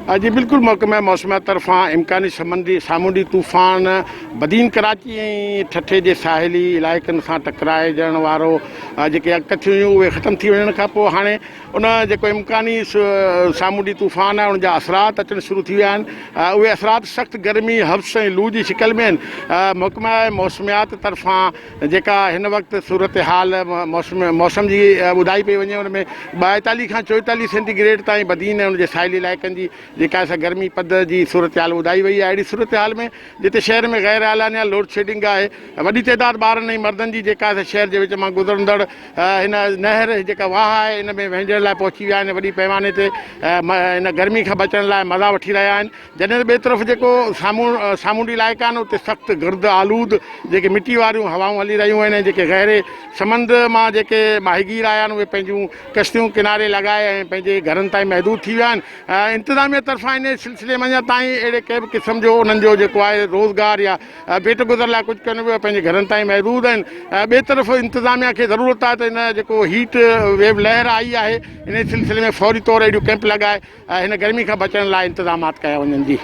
जी बिल्कुल महकमा मौसमियात तरफ़ां इम्कानी सामूंडी तूफ़ान बदीन कराची ऐं ठठे जे साहिली इलाइक़नि सां टकराइजण वारो जेके अकथियूं हुयूं उहे ख़तमु थी वञण खां पोइ हाणे उन जेको इम्कानी सामूंडी तूफ़ान आहे उन जा असरात अचणु शुरू थी विया आहिनि। उहे असरात सख़्तु गर्मी हब्स ऐं लू जी शिकल में आहिनि। महकमा मौसमियात तरफ़ां जेका हिन वक़्तु सूरत हाल मौसम जी ॿुधाई पई वञे उन में 42 खां 44 सेंटीग्रेड ताईं बदीन ऐं उन जे साहिली इलाइक़नि जी जेका असां गर्मी पद जी सूरत हाल ॿुधाई वई आहे। अहिड़ी सूरत हाल में जिते शहर में गैर आलानिया लोड शेडिंग आहे, वॾी तइदाद ॿारनि ऐं मर्दनि जी जेका शहर जे विच मां गुज़रंदड़ हिन नहर जेका वाह आहे इन में वहिंजण लाइ पहुची विया आहिनि। वॾी पैमाने ते इन गर्मी खां बचण लाइ मज़ा वठी रहिया आहिनि। जॾहिं ॿिए तरफ़ जेको सामूंडी इलाइक़ा आहिनि उते सख़्तु गर्द आलूद जेके मिटी वारियूं हवाऊं हली रहियूं आहिनि। जेके गहरे समुंड मां जेके माहीगीर आया आहिनि उहे पंहिंजूं कश्तियूं किनारे लॻाए ऐं पंहिंजे घरनि ताईं महदूद थी विया आहिनि। इंतिज़ामिया तरफ़ां इन सिलसिले में अञा ताईं अहिड़े कंहिं बि क़िस्म जो उन्हनि जो जेको आहे रोज़गार या पेट गुज़र लाइ कुझु कनि पियो पंहिंजे घरनि ताईं महदूद आहिनि। ॿिए तरफ़ इंतिज़ामिया खे ज़रूरत आहे त इन जेको हीट वेव लहर आई आहे इन सिलसिले में फौरी तौरु अहिड़ियूं कैंप लॻाए हिन गर्मी खां बचण लाइ इंतिज़ामात कया वञनि। जी